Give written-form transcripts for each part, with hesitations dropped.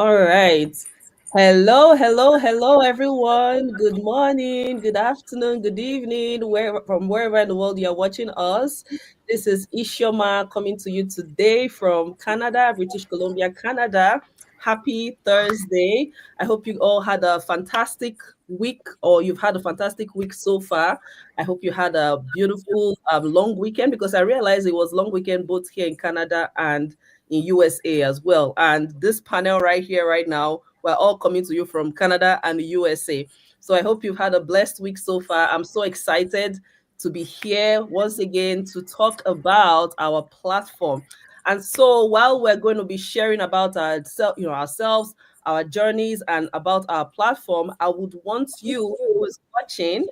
All right. Hello, everyone. Good morning, good afternoon, good evening, from wherever in the world you're watching us. This is Ishoma coming to you today from Canada, British Columbia, Canada. Happy Thursday. I hope you all had a fantastic week, or you've had a fantastic week so far. I hope you had a beautiful long weekend, because I realized it was long weekend both here in Canada and in USA as well. And this panel right here, right now, we're all coming to you from Canada and the USA. So I hope you've had a blessed week so far. I'm so excited to be here once again to talk about our platform. And so while we're going to be sharing about ourselves, our journeys, and about our platform, I would want you who is watching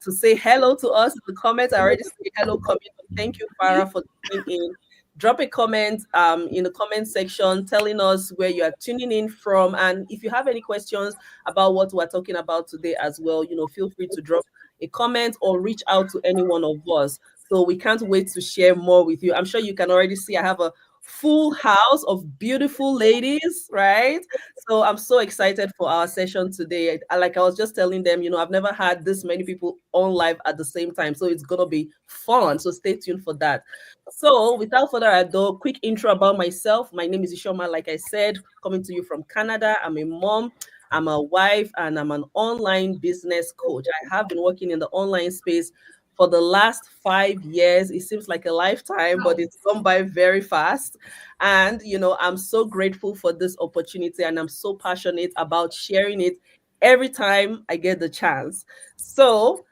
to say hello to us in the comments. I already say hello comment. Thank you, Farah, for tuning in. Drop a comment in the comment section telling us where you are tuning in from. And if you have any questions about what we're talking about today as well, feel free to drop a comment or reach out to any one of us. So we can't wait to share more with you. I'm sure you can already see I have a full house of beautiful ladies, right? So I'm so excited for our session today. Like I was just telling them, I've never had this many people on live at the same time. So it's going to be fun. So stay tuned for that. So, without further ado, quick intro about myself. My name is Ishoma, like I said, coming to you from Canada. I'm a mom, I'm a wife, and I'm an online business coach. I have been working in the online space for the last 5 years. It seems like a lifetime, but it's gone by very fast. And, I'm so grateful for this opportunity, and I'm so passionate about sharing it every time I get the chance. So,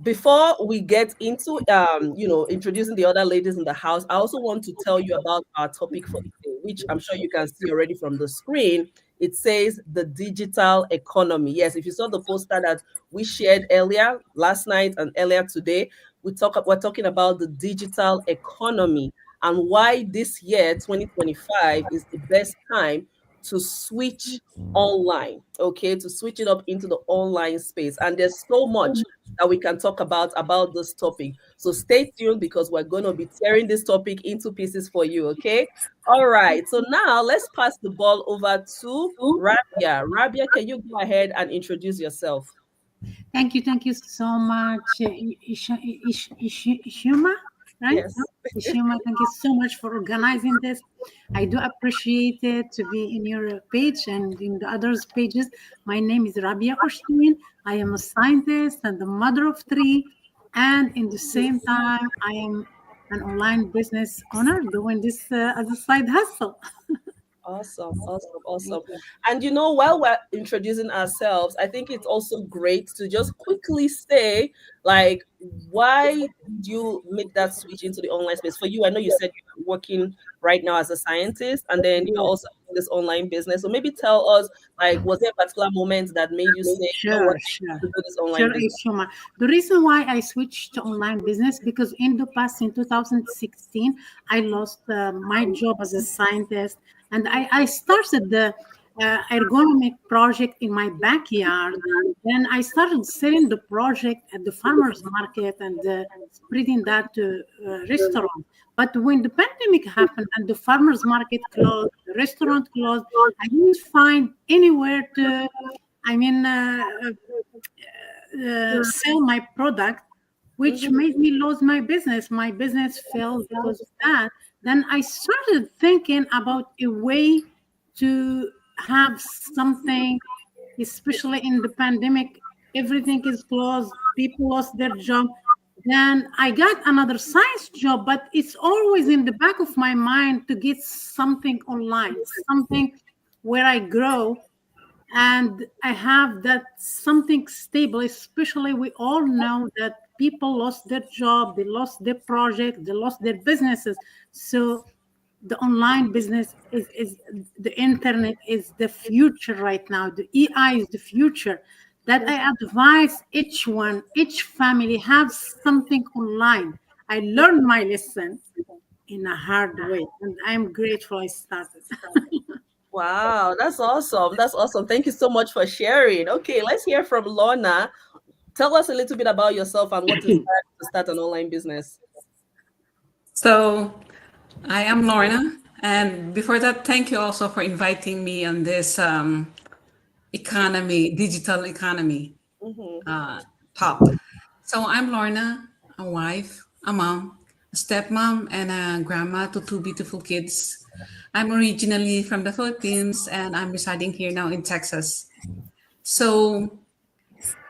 before we get into introducing the other ladies in the house, I also want to tell you about our topic for today, which I'm sure you can see already from the screen. It says the digital economy. Yes, if you saw the poster that we shared earlier last night and earlier today, we're talking about the digital economy and why this year 2025 is the best time to switch online, okay, to switch it up into the online space. And there's so much that we can talk about this topic. So stay tuned, because we're going to be tearing this topic into pieces for you, okay? All right. So now let's pass the ball over to Rabia. Rabia, can you go ahead and introduce yourself? Thank you so much, Ishuma, right? Yes. Ishuma, thank you so much for organizing this. I do appreciate it to be in your page and in the others' pages. My name is Rabia Oshin. I am a scientist and the mother of three, and in the same time, I am an online business owner doing this as a side hustle. Awesome, awesome, awesome. Thank you. And while we're introducing ourselves, I think it's also great to just quickly say, like, why did you make that switch into the online space? For you, I know you said you're working right now as a scientist, and then you're Yes. also in this online business. So maybe tell us, like, was there a particular moment that made you say, what, Sure, I sure. have to do this online Sure, business? Shoma. The reason why I switched to online business because in the past, in 2016, I lost my job as a scientist, and I started the ergonomic project in my backyard. Then I started selling the project at the farmers market and spreading that to restaurants. But when the pandemic happened and the farmers market closed, the restaurant closed, I didn't find anywhere to I mean, sell my product, which Mhm. made me lose my business. My business fell because of that. Then I started thinking about a way to have something, especially in the pandemic. Everything is closed, people lost their job. Then I got another science job, but it's always in the back of my mind to get something online, something where I grow and I have that something stable. Especially we all know that people lost their job, they lost their project, they lost their businesses. So the online business is the internet is the future right now. The EI is the future. That I advise each one, each family have something online. I learned my lesson in a hard way, and I'm grateful I started. Wow, that's awesome. That's awesome. Thank you so much for sharing. Okay, let's hear from Lorna. Tell us a little bit about yourself and what is that to start an online business. So I am Lorna. And before that, thank you also for inviting me on this economy, digital economy Mm-hmm. talk. So I'm Lorna, a wife, a mom, a stepmom, and a grandma to two beautiful kids. I'm originally from the Philippines and I'm residing here now in Texas. So,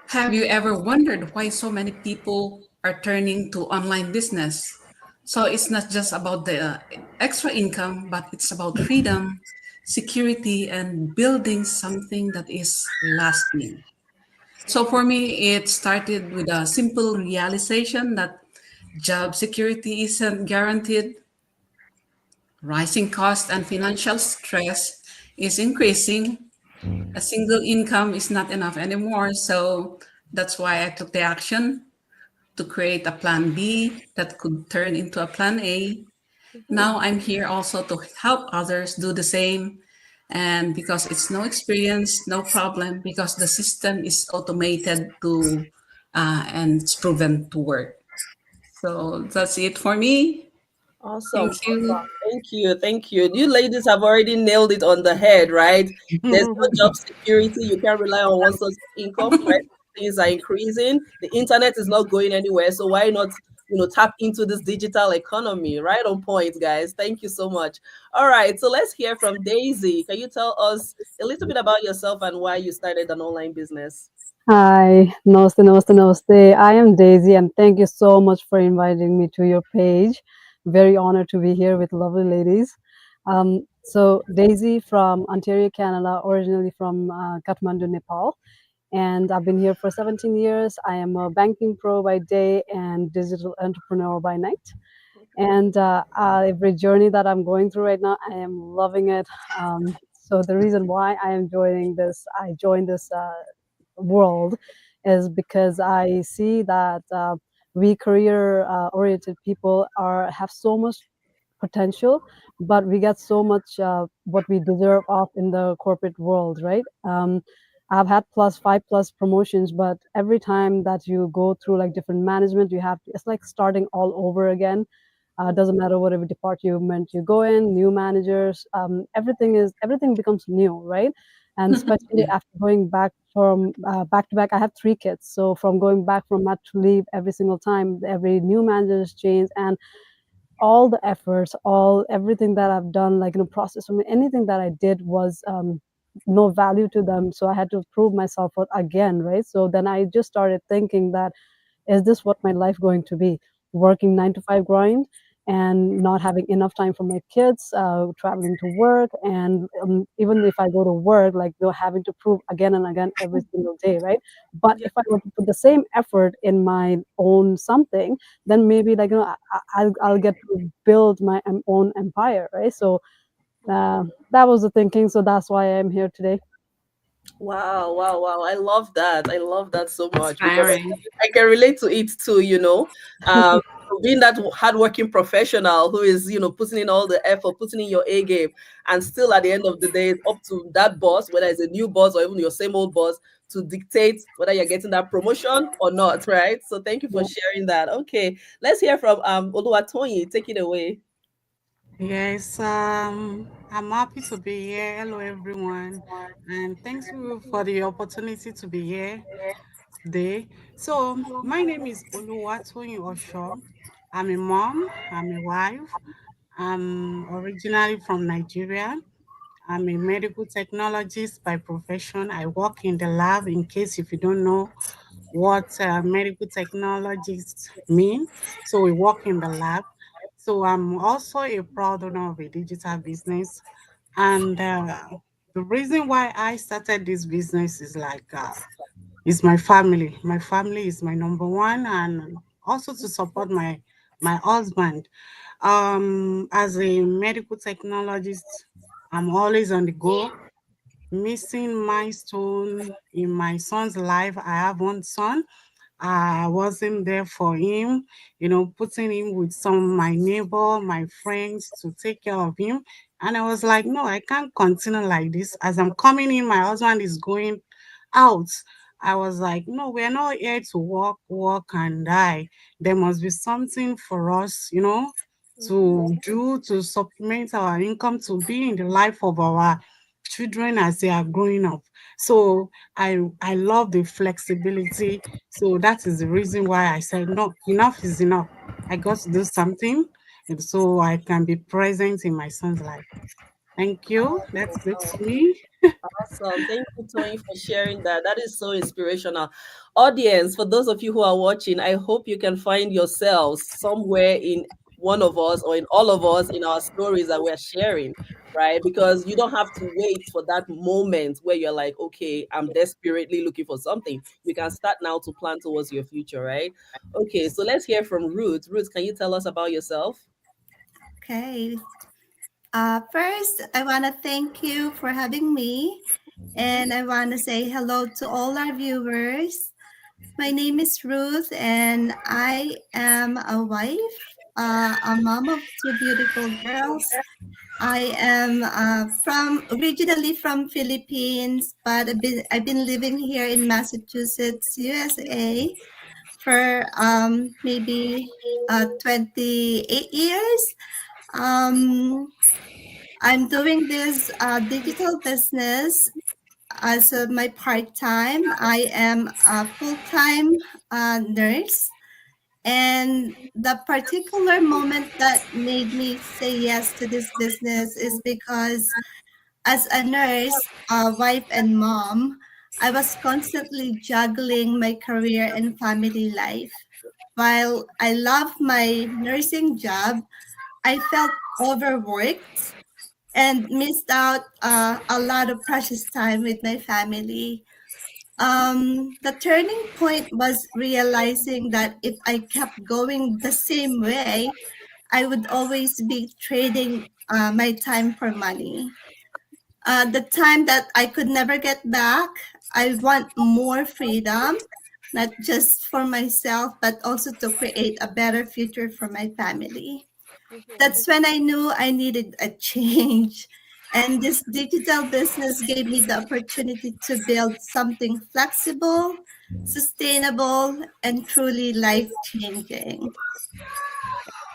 have you ever wondered why so many people are turning to online business? So, it's not just about the extra income, but it's about freedom, security, and building something that is lasting. So for me, it started with a simple realization that job security isn't guaranteed, rising cost and financial stress is increasing, a single income is not enough anymore. So that's why I took the action to create a plan B that could turn into a plan A. Mm-hmm. Now I'm here also to help others do the same. And because it's no experience, no problem, because the system is automated to and it's proven to work. So that's it for me. Awesome. Thank you. Awesome. Thank you. Thank you. You ladies have already nailed it on the head, right? There's no job security. You can't rely on one source of income, right? Things are increasing. The internet is not going anywhere. So why not, tap into this digital economy? Right on point, guys. Thank you so much. All right. So let's hear from Daisy. Can you tell us a little bit about yourself and why you started an online business? Hi, namaste, namaste, namaste. I am Daisy, and thank you so much for inviting me to your page. Very honored to be here with lovely ladies. So, Daisy from Ontario, Canada, originally from Kathmandu, Nepal, and I've been here for 17 years. I am a banking pro by day and digital entrepreneur by night. And every journey that I'm going through right now, I am loving it. So the reason why I joined this world is because I see that we career oriented people are have so much potential, but we get so much what we deserve of in the corporate world, right? I've had plus 5+ promotions, but every time that you go through like different management, it's like starting all over again. Doesn't matter whatever department you go in, new managers, everything becomes new, right? And especially Yeah. after going back from back to back, I have 3 kids, so from going back from mat to leave every single time, every new manager's change, and all the efforts, all everything that I've done, like in a process, I mean, anything that I did was no value to them. So I had to prove myself again, right? So then I just started thinking that is this what my life going to be? Working 9 to 5 grind and not having enough time for my kids, traveling to work, and even if I go to work, like they're having to prove again and again every single day, right? But Yeah. if I were to put the same effort in my own something, then maybe like I'll get to build my own empire, right? So that was the thinking. So that's why I'm here today. Wow, wow, wow. I love that. I love that so much because Inspiring. I can relate to it too. Um, being that hardworking professional who is, putting in all the effort, putting in your A game, and still at the end of the day, it's up to that boss, whether it's a new boss or even your same old boss, to dictate whether you're getting that promotion or not, right? So thank you for Yeah. sharing that. Okay, let's hear from Oluwatoyin. Take it away. Yes, I'm happy to be here. Hello, everyone, and thanks for the opportunity to be here today. So, my name is Oluwatoyin Osho. I'm a mom. I'm a wife. I'm originally from Nigeria. I'm a medical technologist by profession. I work in the lab. In case if you don't know what medical technologists mean, so we work in the lab. So I'm also a proud owner of a digital business, and the reason why I started this business is is my family. My family is my number one, and also to support my husband. As a medical technologist, I'm always on the go, missing milestone in my son's life. I have one son. I wasn't there for him, putting him with some of my neighbor, my friends to take care of him. And I was like, no, I can't continue like this. As I'm coming in, my husband is going out. I was like, no, we're not here to work and die. There must be something for us, to do to supplement our income to be in the life of our children as they are growing up. So I love the flexibility. So that is the reason why I said no, enough is enough. I got to do something, and so I can be present in my son's life. Thank you. That's it to me. Awesome. Thank you, Tony, for sharing that. That is so inspirational. Audience, for those of you who are watching, I hope you can find yourselves somewhere in one of us or in all of us in our stories that we're sharing, right? Because you don't have to wait for that moment where you're like, okay, I'm desperately looking for something. You can start now to plan towards your future, right? Okay, so let's hear from Ruth. Ruth, can you tell us about yourself? Okay. First, I want to thank you for having me, and I want to say hello to all our viewers. My name is Ruth, and I am a wife, a mom of two beautiful girls. I am from originally from Philippines, but I've been living here in Massachusetts, USA, for maybe 28 years. Um, I'm doing this digital business as my part time. I am a full time nurse. And the particular moment that made me say yes to this business is because, as a nurse, a wife, and mom, I was constantly juggling my career and family life. While I love my nursing job, I felt overworked and missed out a lot of precious time with my family. The turning point was realizing that if I kept going the same way, I would always be trading my time for money. The time that I could never get back, I want more freedom, not just for myself, but also to create a better future for my family. That's when I knew I needed a change. And this digital business gave me the opportunity to build something flexible, sustainable, and truly life changing.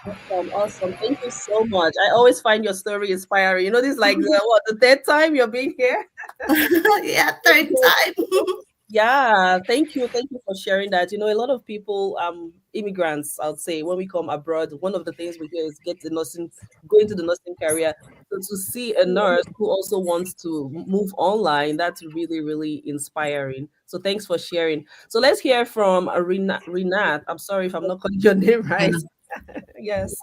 Awesome, awesome. Thank you so much. I always find your story inspiring. You know, this is like the third time you're being here. Yeah, third time. Yeah, thank you for sharing that. You know, a lot of people, immigrants, I'd say, when we come abroad, one of the things we hear is get the nursing, go into the nursing career. So to see a nurse who also wants to move online, that's really, really inspiring. So thanks for sharing. So let's hear from Renat. I'm sorry if I'm not calling your name right. Yes,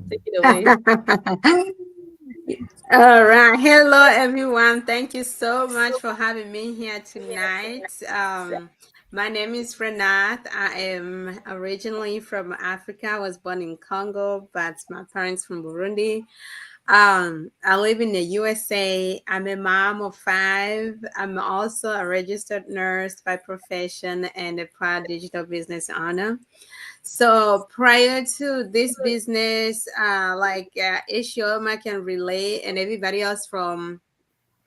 take it away. All right. Hello, everyone. Thank you so much for having me here tonight. My name is Renat. I am originally from Africa. I was born in Congo, but my parents from Burundi. I live in the USA. I'm a mom of five. I'm also a registered nurse by profession and a proud digital business owner. So prior to this business, Ishioma can relate, and everybody else from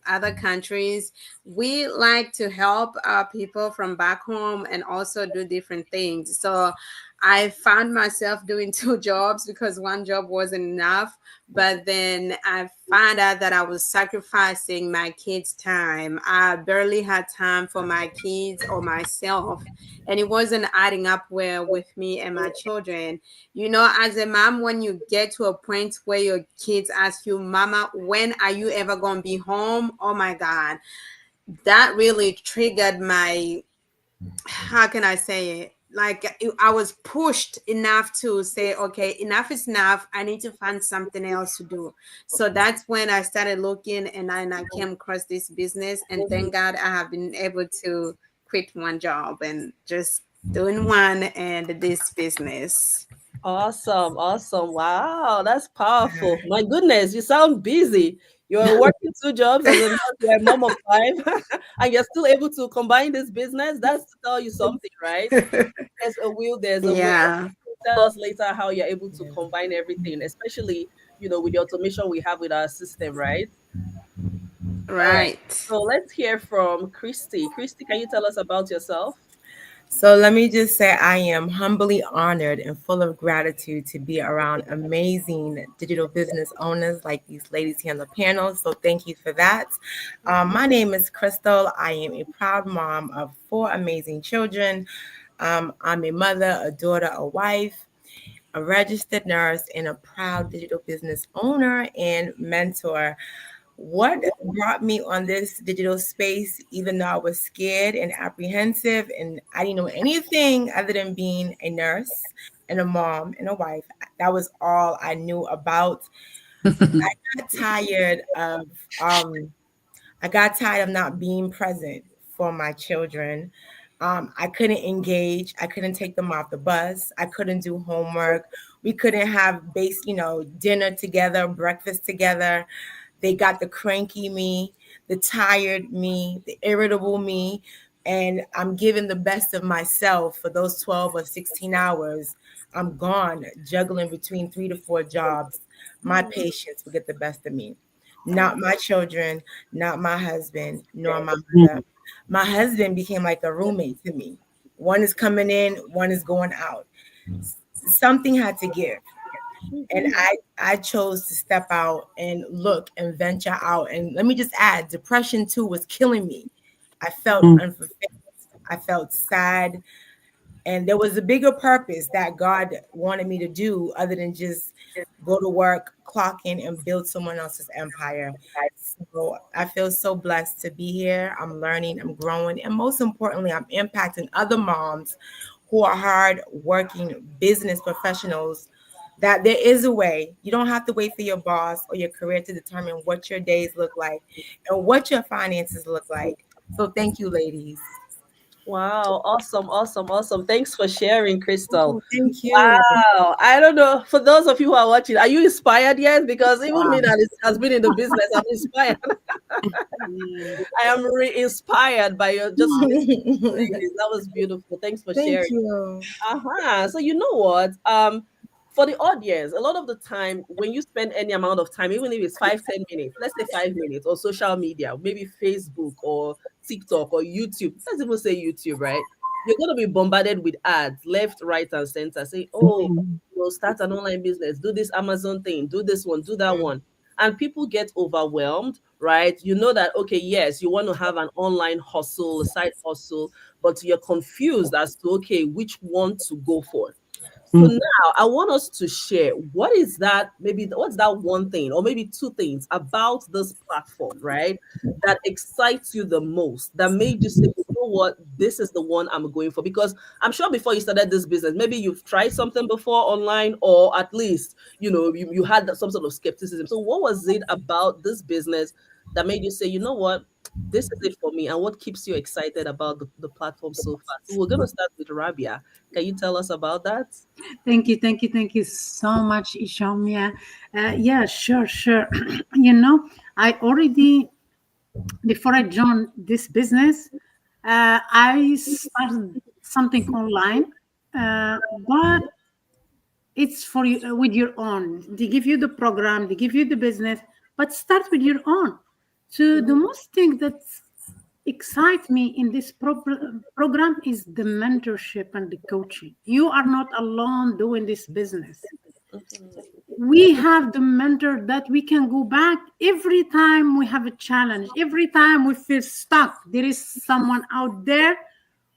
other countries, we like to help our people from back home and also do different things. So I found myself doing two jobs because one job wasn't enough. But then I found out that I was sacrificing my kids' time. I barely had time for my kids or myself, and it wasn't adding up well with me and my children. You know, as a mom, when you get to a point where your kids ask you, Mama, when are you ever going to be home? Oh my God. That really triggered my, how can I say it? I was pushed enough to say, okay, enough is enough. I need to find something else to do. So that's when I started looking, and I came across this business. And thank God I have been able to quit one job and just doing one and this business. Awesome, awesome. Wow, that's powerful. My goodness, you sound busy. You're working two jobs as a nurse, you're a mom of five, and you're still able to combine this business. That's to tell you something, right? There's a will, there's a way. Yeah, Tell us later how you're able to combine everything, especially, you know, with the automation we have with our system, right? All right. right. So let's hear from Christy. Christy, can you tell us about yourself? So let me just say I am humbly honored and full of gratitude to be around amazing digital business owners like these ladies here on the panel. So thank you for that. My name is Crystal. I am a proud mom of four amazing children. I'm a mother, a daughter, a wife, a registered nurse, and a proud digital business owner and mentor. What brought me on this digital space, even though I was scared and apprehensive and I didn't know anything other than being a nurse and a mom and a wife, that was all I knew about. I got tired of I got tired of not being present for my children. I couldn't engage. I couldn't take them off the bus. I couldn't do homework. We couldn't have dinner together, breakfast together. They got the cranky me, the tired me, the irritable me. And I'm giving the best of myself for those 12 or 16 hours. I'm gone, juggling between 3 to 4 jobs. My patience will get the best of me. Not my children, not my husband, nor my mother. My husband became like a roommate to me. One is coming in, one is going out. Something had to give. And I chose to step out and look and venture out. And let me just add, depression too was killing me. I felt unfulfilled. I felt sad. And there was a bigger purpose that God wanted me to do other than just go to work, clock in, and build someone else's empire. So I feel so blessed to be here. I'm learning, I'm growing, and most importantly, I'm impacting other moms who are hard working business professionals, that there is a way. You don't have to wait for your boss or your career to determine what your days look like and what your finances look like. So thank you, ladies. Wow, awesome, awesome, awesome. Thanks for sharing, Crystal. Thank you. Wow. I don't know. For those of you who are watching, are you inspired yet? Because even me that has been in the business, I'm inspired. I am re-inspired by your just that was beautiful. Thanks for Thank sharing. you. So you know what? For the audience, a lot of the time when you spend any amount of time, even if it's 5, 10 minutes, let's say 5 minutes, or social media, maybe Facebook or TikTok or YouTube. Let's even say YouTube, right? You're going to be bombarded with ads left, right, and center saying, oh, start an online business, do this Amazon thing, do this one, do that one. And people get overwhelmed, right? You know that, okay, yes, you want to have an online hustle, a side hustle, but you're confused as to, okay, which one to go for. So now I want us to share what is that, maybe what's that one thing or maybe two things about this platform, right? That excites you the most, that made you say, you know what, this is the one I'm going for. Because I'm sure before you started this business, maybe you've tried something before online, or at least, you had some sort of skepticism. So what was it about this business that made you say, you know what, this is it for me? And what keeps you excited about the platform so far? So we're going to start with Rabia. Can you tell us about that? Thank you so much, Ishomia. Yeah, sure. I already, before I joined this business, I started something online, but it's for you with your own. They give you the program, they give you the business, but start with your own. So the most thing that excites me in this program is the mentorship and the coaching. You are not alone doing this business. We have the mentor that we can go back every time we have a challenge, every time we feel stuck. There is someone out there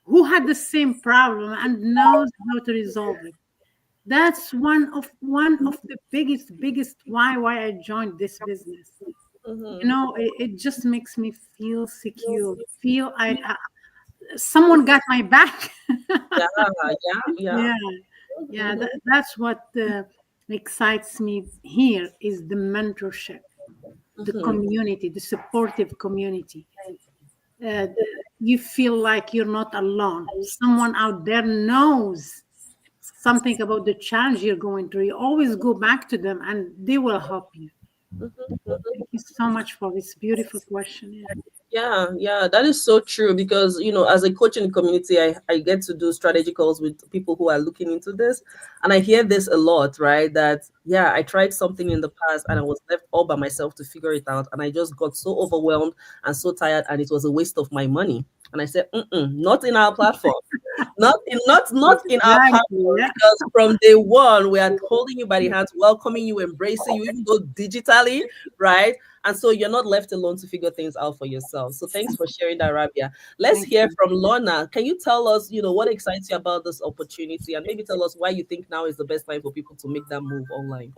who had the same problem and knows how to resolve it. That's one of the biggest why I joined this business. It just makes me feel secure, feel someone got my back. Yeah. That's what excites me here is the mentorship, the community, the supportive community. You feel like you're not alone. Someone out there knows something about the challenge you're going through. You always go back to them and they will help you. Thank you so much for this beautiful question. Yeah, that is so true because, as a coach in the community, I get to do strategy calls with people who are looking into this. And I hear this a lot, right? That, yeah, I tried something in the past and I was left all by myself to figure it out. And I just got so overwhelmed and so tired and it was a waste of my money. And I said, not in our platform. Not in our Exactly. platform, Yeah. because from day one we are holding you by the hands, welcoming you, embracing you, even though digitally, right? And so you're not left alone to figure things out for yourself. So thanks for sharing that, Rabia. Let's Thank hear you. from Lorna. Can you tell us, what excites you about this opportunity, and maybe tell us why you think now is the best time for people to make that move online?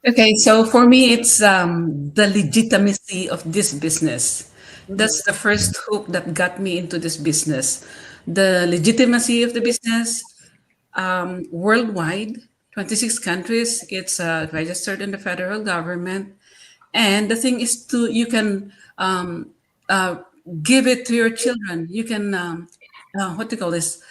Okay, so for me, it's the legitimacy of this business. That's the first hook that got me into this business. The legitimacy of the business, worldwide, 26 countries, it's registered in the federal government. And the thing is you can uh, give it to your children. You can, what do you call this?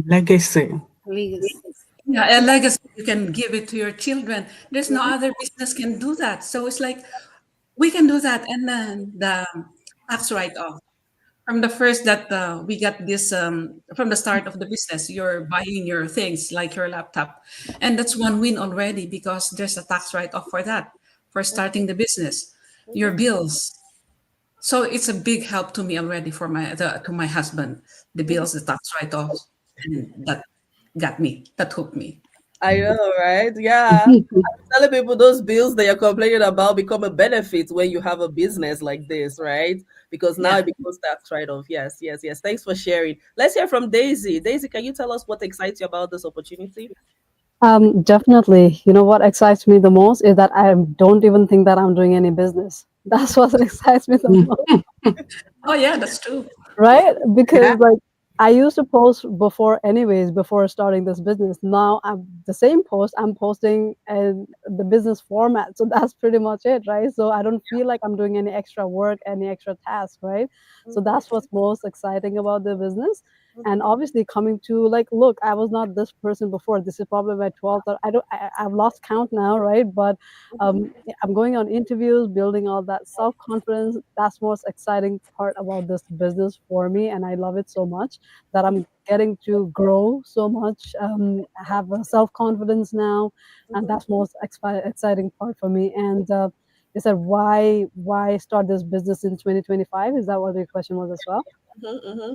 Legacy. Please. Yeah, a legacy. You can give it to your children. There's no other business can do that. So it's like we can do that, and then the tax write-off from the first that we got this from the start of the business. You're buying your things like your laptop, and that's one win already because there's a tax write-off for that for starting the business. Your bills. So it's a big help to me already for to my husband. The bills, the tax write-offs, and that hooked me. I know, right? Yeah. I'm telling people those bills that you're complaining about become a benefit when you have a business like this, right? Because now Yeah. it becomes tax write-off. Yes, yes, yes. Thanks for sharing. Let's hear from Daisy. Daisy, can you tell us what excites you about this opportunity? Definitely. You know what excites me the most is that I don't even think that I'm doing any business. That's what excites me the most, Oh yeah, that's true. right? Yeah. Because like I used to post before, anyways, before starting this business. Now I'm the same post I'm posting in the business format. So that's pretty much it, right? So I don't feel like I'm doing any extra work, any extra task, right? So that's what's most exciting about the business. And obviously coming to like, look, I was not this person before. This is probably my 12th, or I've lost count now, right? But I'm going on interviews, building all that self-confidence. That's most exciting part about this business for me, and I love it so much that I'm getting to grow so much, have a self-confidence now, and that's most exciting part for me. And you said why start this business in 2025? Is that what your question was as well? Mm-hmm.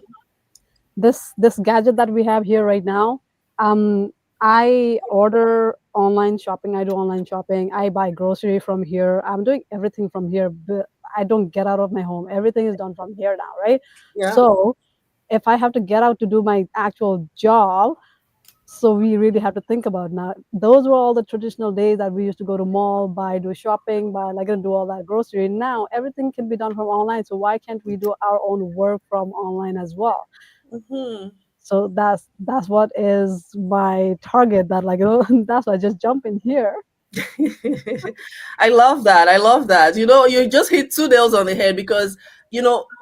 This gadget that we have here right now, um I order online shopping, I do online shopping, I buy grocery from here, I'm doing everything from here, but I don't get out of my home, everything is done from here now, right? Yeah. So if I have to get out to do my actual job, so we really have to think about now, those were all the traditional days that we used to go to mall, buy, do shopping, buy, like, and do all that grocery. Now everything can be done from online, so why can't we do our own work from online as well? Mm-hmm. So that's what is my target, that, like, that's why I just jump in here. I love that. I love that. You just hit two nails on the head, because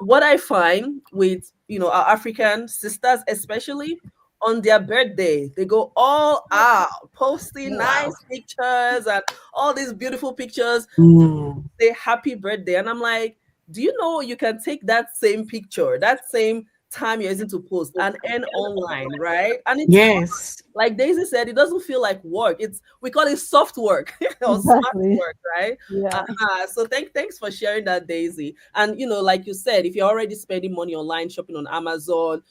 what I find with our African sisters, especially on their birthday, they go all out posting Wow. nice pictures and all these beautiful pictures, Mm. say happy birthday. And I'm like, do you know you can take that same picture, that same time you're using to post, and earn online, right? And it's fun. Yes. Like Daisy said, it doesn't feel like work. We call it soft work or smart Exactly. work, right? Yeah. So thanks for sharing that, Daisy. And like you said, if you're already spending money online, shopping on Amazon,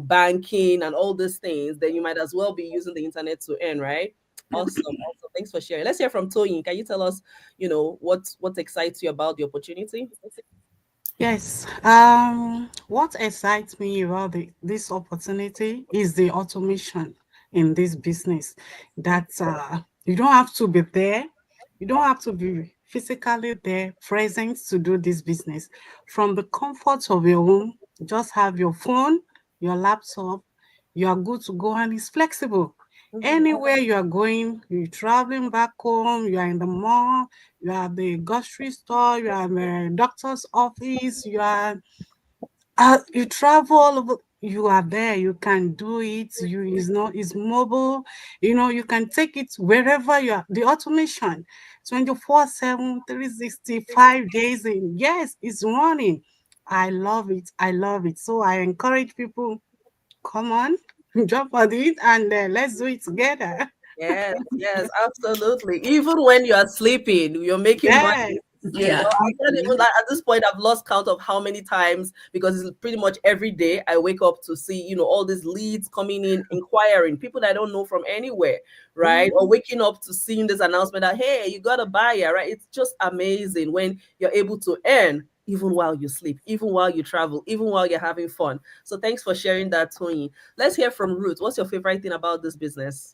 banking and all these things, then you might as well be using the internet to earn, right? Awesome. Awesome. Thanks for sharing. Let's hear from Toyin. Can you tell us, what excites you about the opportunity? Yes. What excites me about this opportunity is the automation in this business. That you don't have to be there, you don't have to be physically there, present to do this business. From the comfort of your home, just have your phone, your laptop, you are good to go, and it's flexible. Anywhere you are going, you're traveling back home, you are in the mall, you are at the grocery store, you are in the doctor's office, you travel all over, you are there, you can do it, it's mobile, you can take it wherever you are. The automation 24/7, 365 days in, yes, it's running. I love it. I love it. So I encourage people, come on, jump on it, and let's do it together. Yes, yes, absolutely. Even when you are sleeping, you're making money. Yes. Yeah. I can't even, like, at this point, I've lost count of how many times, because it's pretty much every day I wake up to see, all these leads coming in, inquiring, people that I don't know from anywhere, right? Or waking up to seeing this announcement that, hey, you got a buyer, right? It's just amazing when you're able to earn even while you sleep, even while you travel, even while you're having fun. So thanks for sharing that, Tony. Let's hear from Ruth. What's your favorite thing about this business?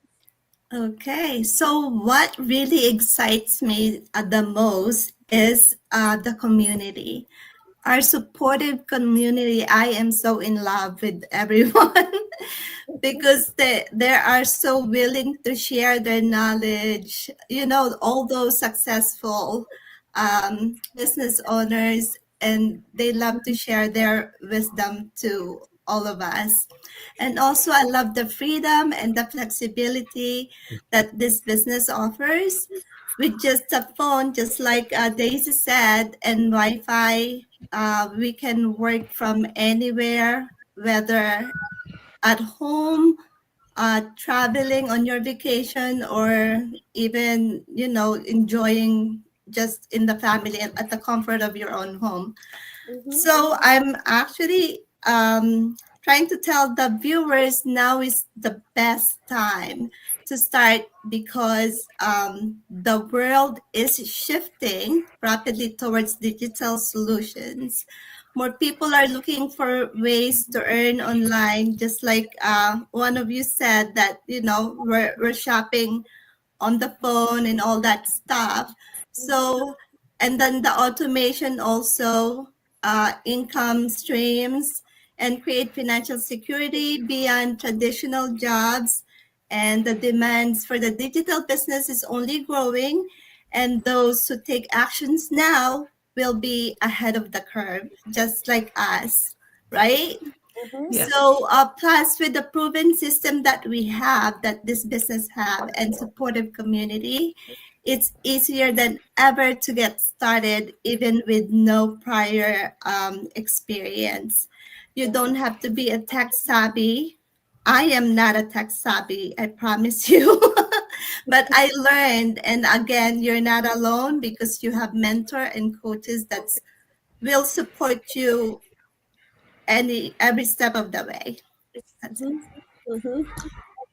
Okay, so what really excites me the most is the community. Our supportive community. I am so in love with everyone because they are so willing to share their knowledge. All those successful business owners, and they love to share their wisdom to all of us. And also, I love the freedom and the flexibility that this business offers. With just a phone, just like Daisy said, and Wi-Fi, we can work from anywhere, whether at home, traveling on your vacation, or even, enjoying just in the family at the comfort of your own home. So I'm actually trying to tell the viewers now is the best time to start, because the world is shifting rapidly towards digital solutions. More people are looking for ways to earn online, just like one of you said that, we're shopping on the phone and all that stuff. So, and then the automation also, income streams, and create financial security beyond traditional jobs. And the demands for the digital business is only growing. And those who take actions now will be ahead of the curve, just like us, right? Yeah. So, plus with the proven system that we have, that this business have, and supportive community, it's easier than ever to get started, even with no prior experience. You don't have to be a tech savvy. I am not a tech savvy, I promise you. But I learned, and again, you're not alone because you have mentor and coaches that will support you every step of the way. That's it. Mhm.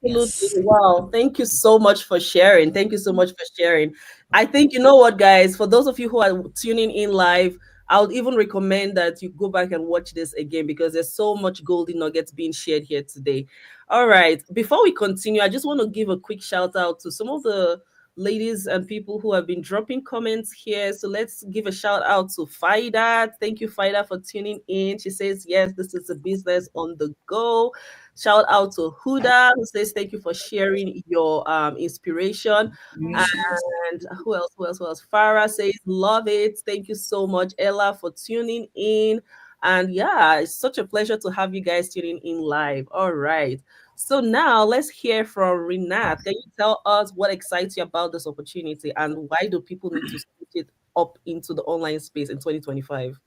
Absolutely. Yes. Wow. Thank you so much for sharing. Thank you so much for sharing. I think, you know what, guys, for those of you who are tuning in live, I would even recommend that you go back and watch this again, because there's so much golden nuggets being shared here today. All right. Before we continue, I just want to give a quick shout out to some of the ladies and people who have been dropping comments here. So let's give a shout out to Faida. Thank you, Faida, for tuning in. She says, yes, this is a business on the go. Shout out to Huda, who says thank you for sharing your inspiration. And who else? Who else? Who else? Farah says love it. Thank you so much, Ella, for tuning in. And yeah, it's such a pleasure to have you guys tuning in live. All right. So now let's hear from Renat. Can you tell us what excites you about this opportunity, and why do people need to switch it up into the online space in 2025?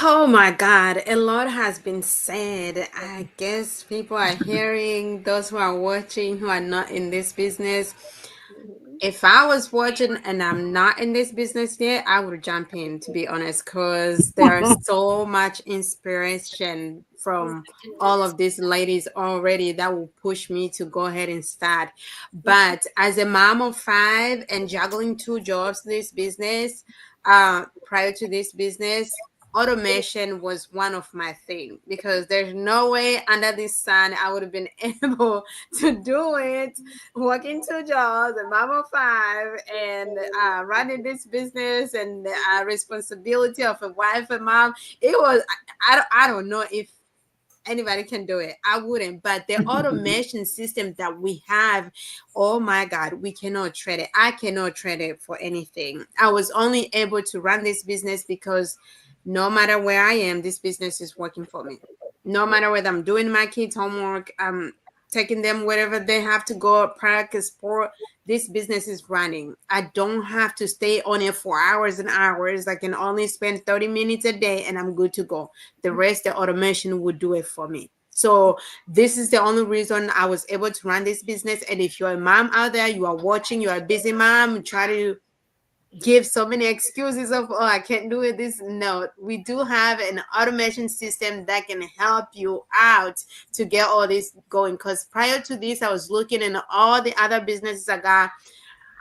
Oh my God, a lot has been said. I guess people are hearing, those who are watching who are not in this business. If I was watching and I'm not in this business yet, I would jump in, to be honest, because there's so much inspiration from all of these ladies already that will push me to go ahead and start. But as a mom of five and juggling two jobs in this business, prior to this business, automation was one of my things, because there's no way under the sun I would have been able to do it, working two jobs, a mom of five, and running this business, and the responsibility of a wife and mom. It was, I don't know if anybody can do it. I wouldn't. But the automation system that we have, oh my God, we cannot trade it. I cannot trade it for anything. I was only able to run this business because no matter where I am, this business is working for me. No matter whether I'm doing my kids' homework, I'm taking them wherever they have to go, practice sport, this business is running. I don't have to stay on it for hours and hours. I can only spend 30 minutes a day and I'm good to go. The rest, the automation would do it for me. So this is the only reason I was able to run this business. And if you're a mom out there, you are watching, you're a busy mom, try to give so many excuses of, oh, I can't do it. This, no, we do have an automation system that can help you out to get all this going. Because prior to this, I was looking in all the other businesses I got.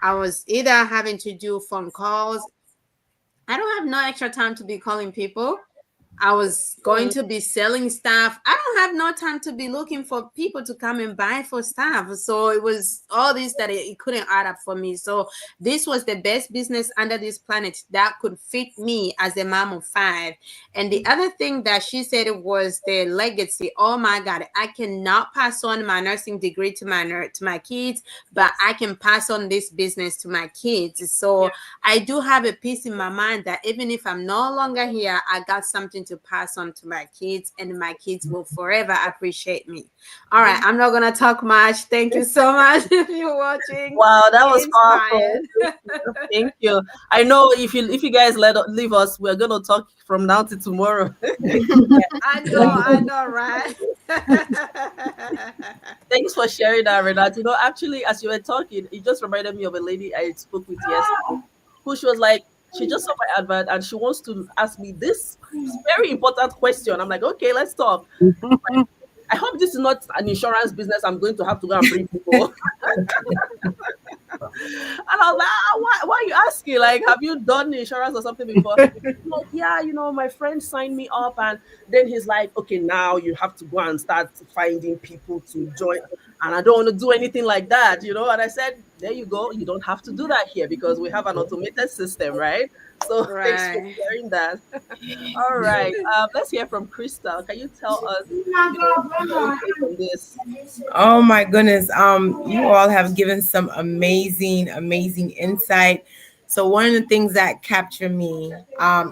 I was either having to do phone calls. I don't have no extra time to be calling people. I was going to be selling stuff. I don't have no time to be looking for people to come and buy for stuff. So it was all this that it couldn't add up for me. So this was the best business under this planet that could fit me as a mom of 5. And the other thing that she said was the legacy. Oh my God, I cannot pass on my nursing degree to my kids, but I can pass on this business to my kids. So I do have a peace in my mind that even if I'm no longer here, I got something to pass on to my kids, and my kids will forever appreciate me. All right, I'm not gonna talk much. Thank you so much if you're watching. Wow, that was powerful. Thank you. I know if you guys leave us, we're gonna talk from now to tomorrow. I know, right? Thanks for sharing that, Renat. You know, actually, as you were talking, it just reminded me of a lady I spoke with yesterday, who she was like, she just saw my advert and she wants to ask me this very important question. I'm like, okay, let's talk. I hope this is not an insurance business I'm going to have to go and bring people. And I was like, why are you asking? Like, have you done insurance or something before? Like, yeah, you know, my friend signed me up, and then he's like, okay, now you have to go and start finding people to join. And I don't want to do anything like that, you know. And I said, there you go. You don't have to do that here because we have an automated system, right? So thanks for sharing that. All right. Let's hear from Crystal. Can you tell us on this? Oh my goodness. You all have given some amazing insight. So one of the things that capture me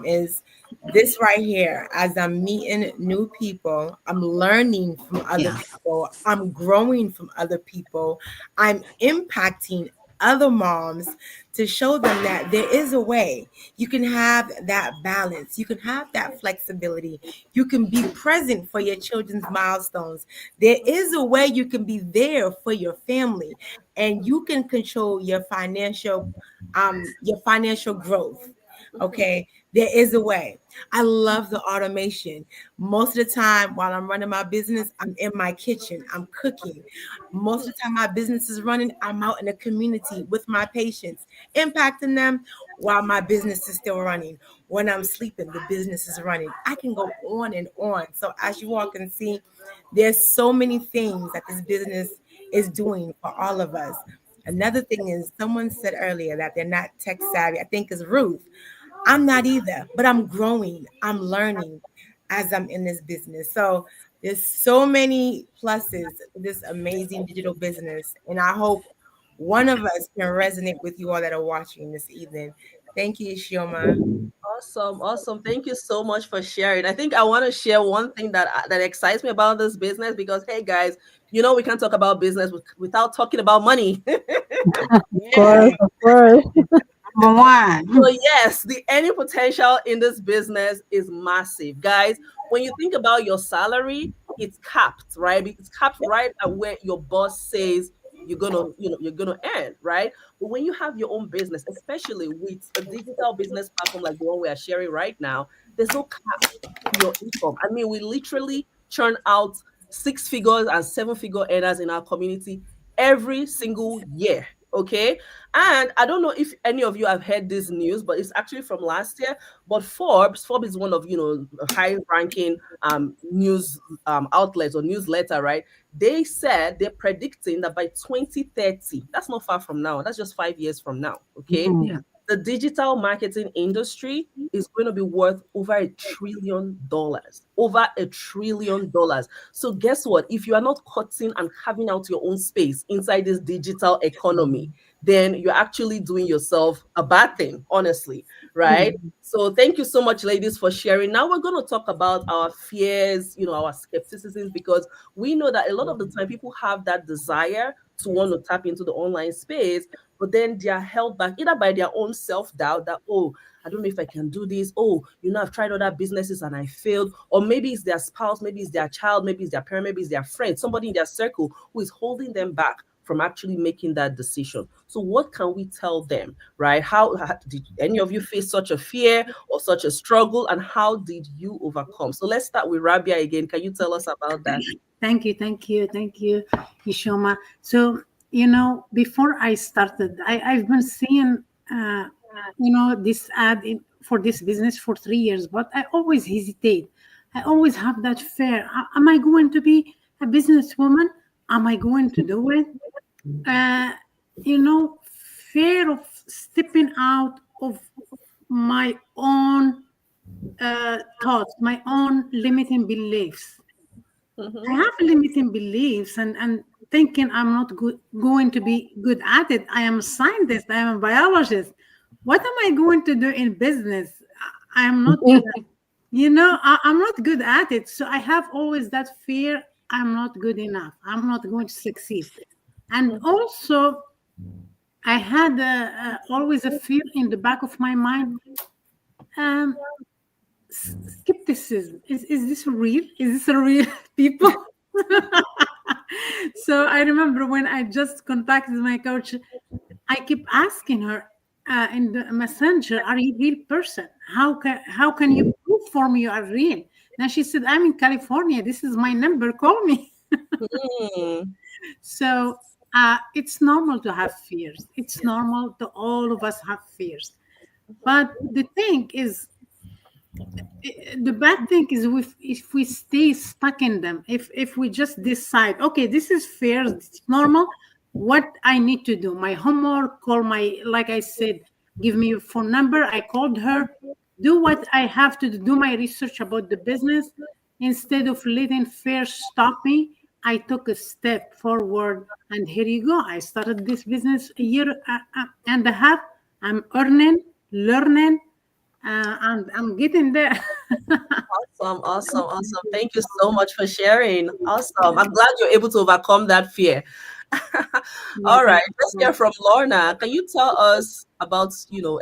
is this right here. As I'm meeting new people, I'm learning from other people, I'm growing from other people, I'm impacting other moms to show them that there is a way. You can have that balance, you can have that flexibility, you can be present for your children's milestones. There is a way you can be there for your family, and you can control your financial growth. Okay, there is a way. I love the automation. Most of the time while I'm running my business, I'm in my kitchen, I'm cooking. Most of the time my business is running, I'm out in the community with my patients, impacting them while my business is still running. When I'm sleeping, the business is running. I can go on and on. So as you all can see, there's so many things that this business is doing for all of us. Another thing is, someone said earlier that they're not tech savvy. I think it's Ruth. I'm not either, but I'm growing, I'm learning as I'm in this business. So there's so many pluses to this amazing digital business. And I hope one of us can resonate with you all that are watching this evening. Thank you, Isioma. Awesome. Thank you so much for sharing. I think I want to share one thing that excites me about this business, because, hey, guys, you know, we can't talk about business without talking about money. Of course. So yes, the earning potential in this business is massive, guys. When you think about your salary, it's capped, right? It's capped right at where your boss says you're gonna earn, right? But when you have your own business, especially with a digital business platform like the one we are sharing right now, there's no cap to your income. I mean, we literally churn out 6-figure and 7-figure earners in our community every single year. Okay. And I don't know if any of you have heard this news, but it's actually from last year. But Forbes is one of, high ranking news outlets or newsletter, right? They said they're predicting that by 2030, that's not far from now, that's just 5 years from now. Okay. Yeah. The digital marketing industry is going to be worth over $1 trillion. Over $1 trillion. So guess what? If you are not cutting and carving out your own space inside this digital economy, then you're actually doing yourself a bad thing, honestly, right? So thank you so much, ladies, for sharing. Now we're going to talk about our fears, our skepticism, because we know that a lot of the time people have that desire to want to tap into the online space, but then they are held back either by their own self-doubt that, oh, I don't know if I can do this. Oh, I've tried other businesses and I failed. Or maybe it's their spouse, maybe it's their child, maybe it's their parent, maybe it's their friend, somebody in their circle who is holding them back from actually making that decision. So what can we tell them, right? How did any of you face such a fear or such a struggle, and how did you overcome? So let's start with Rabia again. Can you tell us about that? Thank you, Ishoma. So, before I started, I've been seeing, this ad for this business for 3 years, but I always hesitate. I always have that fear. Am I going to be a businesswoman? Am I going to do it? Uh, Fear of stepping out of my own thoughts, my own limiting beliefs. I have limiting beliefs and thinking I'm not going to be good at it. I am a scientist. I am a biologist. What am I going to do in business? I am not, I'm not good at it. So I have always that fear. I'm not good enough. I'm not going to succeed. And also, I had always a fear in the back of my mind. Skepticism. Is this real? Is this a real people? So I remember when I just contacted my coach, I keep asking her in the messenger, "Are you a real person? How can you prove for me you are real?" Now she said, "I'm in California. This is my number. Call me." So it's normal to have fears. It's normal to all of us have fears. But the thing is, the bad thing is if we stay stuck in them, if we just decide, okay, this is fair, it's normal, what I need to do, my homework, call my, like I said, give me your phone number, I called her, do what I have to do my research about the business. Instead of letting fear stop me, I took a step forward, and here you go. I started this business a year and a half. I'm earning, learning, and I'm getting there. Awesome. Thank you so much for sharing. Awesome. I'm glad you're able to overcome that fear. All right, let's hear from Lorna. Can you tell us about,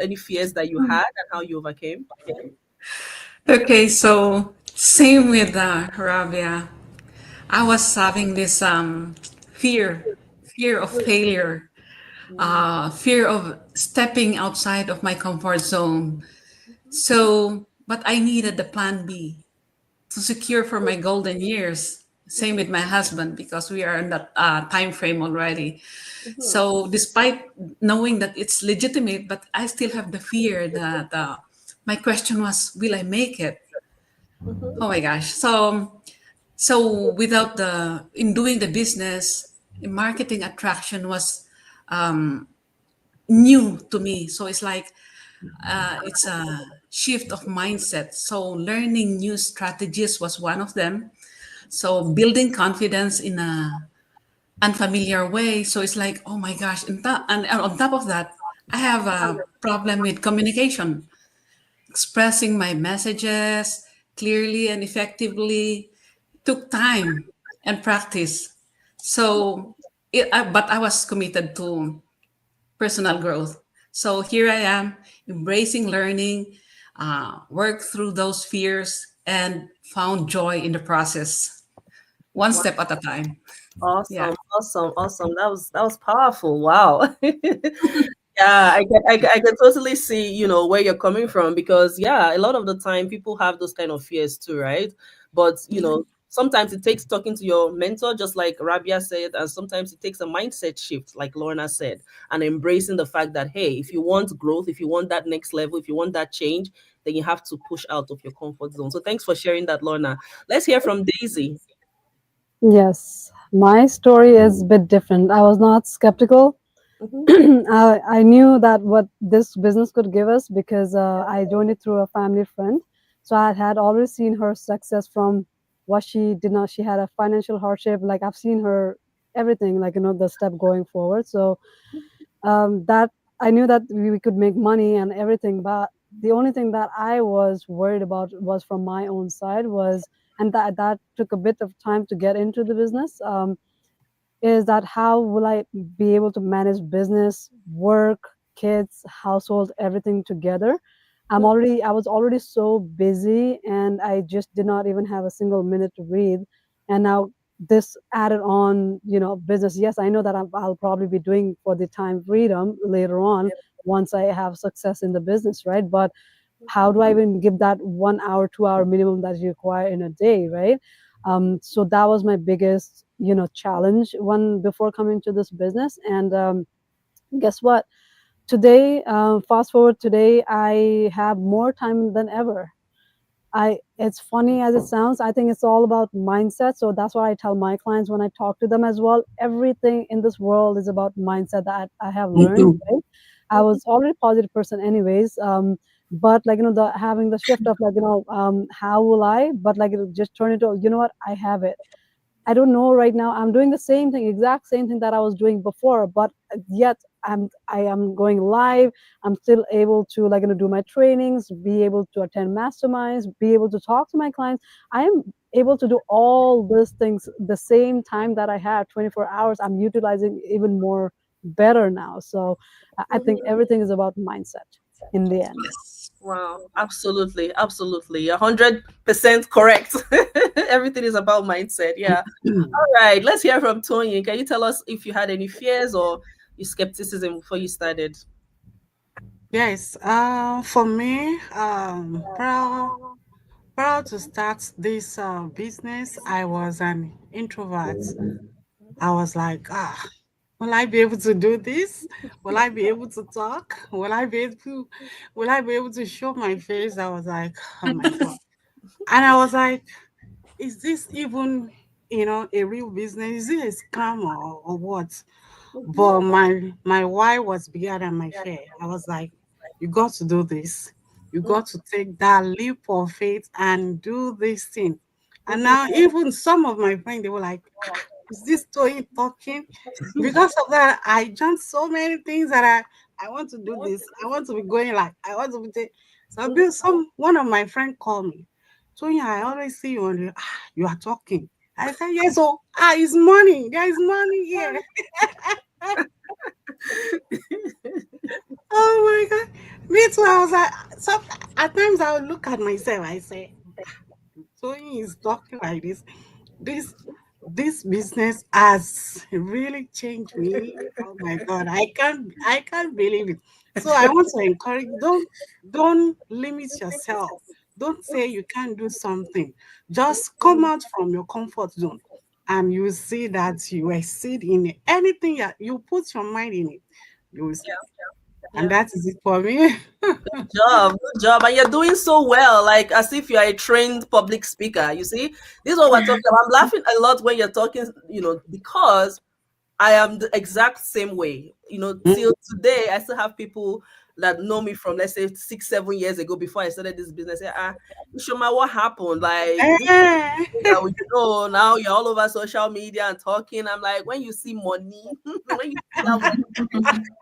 any fears that you had and how you overcame? Okay, so same with Rabia. I was having this fear of failure, fear of stepping outside of my comfort zone. So, but I needed the plan B to secure for my golden years. Same with my husband because we are in that time frame already. So, despite knowing that it's legitimate, but I still have the fear that my question was, will I make it? Oh my gosh. So without in doing the business, marketing attraction was new to me. So it's like it's a shift of mindset. So learning new strategies was one of them. So building confidence in a unfamiliar way. So it's like, oh my gosh, and on top of that, I have a problem with communication, expressing my messages clearly and effectively took time and practice. So, but I was committed to personal growth. So here I am, embracing learning, work through those fears, and found joy in the process, one step at a time. Awesome, Yeah. awesome. That was powerful. Wow. Yeah, I can totally see, where you're coming from, because yeah, a lot of the time people have those kind of fears too, right? But sometimes it takes talking to your mentor, just like Rabia said, and sometimes it takes a mindset shift, like Lorna said, and embracing the fact that, hey, if you want growth, if you want that next level, if you want that change, then you have to push out of your comfort zone. So thanks for sharing that, Lorna. Let's hear from Daisy. Yes, my story is a bit different. I was not skeptical. I knew that what this business could give us because I joined it through a family friend. So I had already seen her success from what she did not. She had a financial hardship. Like I've seen her everything, like the step going forward. So that I knew that we could make money and everything, but the only thing that I was worried about was from my own side was, and that took a bit of time to get into the business. Is that how will I be able to manage business, work, kids, household, everything together? I was already so busy and I just did not even have a single minute to breathe. And now this added on, business. Yes, I know that I'll probably be doing for the time freedom later on once I have success in the business, right? But how do I even give that 1 hour, 2 hour minimum that you require in a day, right? So that was my biggest, challenge one before coming to this business. And guess what? Today, fast forward today, I have more time than ever. It's funny as it sounds, I think it's all about mindset. So that's what I tell my clients when I talk to them as well. Everything in this world is about mindset that I have learned, right? I was already a positive person anyways. But like, the having the shift of like, how will I, but like, it just turn into, what, I have it. I don't know right now. I'm doing the same thing, exact same thing that I was doing before, but yet I am going live. I'm still able to like do my trainings, be able to attend masterminds, be able to talk to my clients. I am able to do all these things the same time that I had 24 hours. I'm utilizing even more better now. So I think everything is about mindset in the end. Yes. Wow, absolutely, absolutely, 100% correct. Everything is about mindset. Yeah. All right, let's hear from Tony. Can you tell us if you had any fears or your skepticism before you started? Yes, for me, proud to start this business, I was an introvert. I was like, will I be able to do this? Will I be able to talk? Will I be able to show my face? I was like, oh my God. And I was like, is this even, a real business? Is it a scam or what? But my why was bigger than my fear. I was like, you got to do this. You got to take that leap of faith and do this thing. And now even some of my friends, they were like, is this Toyin talking? Because of that, I jumped so many things that I want to do this. I want to be going like I want to be so one of my friends called me. Toyin, I always see you on the you are talking. I said, yes, so it's money. There is money here. Oh my God. Me too. I was like, so at times I would look at myself, I say, Tony is talking like this. This this business has really changed me. Oh my God. I can't believe it. So I want to encourage, don't limit yourself. Don't say you can't do something. Just come out from your comfort zone and you will see that you exceed in anything you put your mind in it. You will and that is it for me. Good job, and you're doing so well, like as if you're a trained public speaker. You see, this is what we're talking about. I'm laughing a lot when you're talking, because I am the exact same way. Till today, I still have people that know me from, let's say, 6, 7 years ago before I started this business. Say, Ishoma, what happened? Like, now you're all over social media and talking. I'm like, when you see money, when you see that money,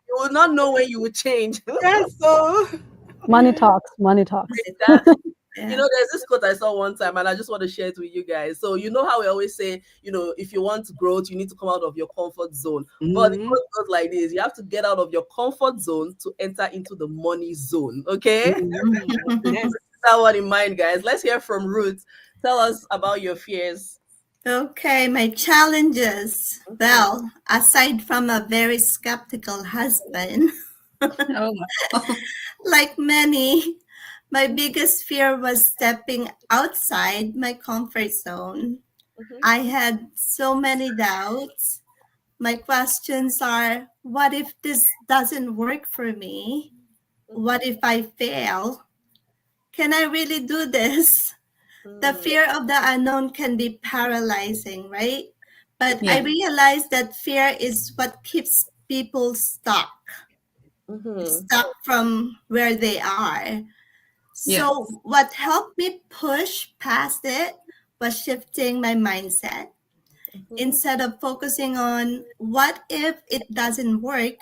you will not know when you will change. Yes, so Money talks, money talks. There's this quote I saw one time, and I just want to share it with you guys. So you know how we always say, if you want growth, you need to come out of your comfort zone. But the quote goes like this: you have to get out of your comfort zone to enter into the money zone. Okay, yes. that one in mind, guys. Let's hear from Ruth. Tell us about your fears. Okay, my challenges. Well, aside from a very skeptical husband, Oh, like many, my biggest fear was stepping outside my comfort zone. I had so many doubts. My questions are, what if this doesn't work for me? What if I fail? Can I really do this? The fear of the unknown can be paralyzing, right? But I yeah. realized that fear is what keeps people stuck from where they are. Yeah. So what helped me push past it was shifting my mindset. Instead of focusing on what if it doesn't work,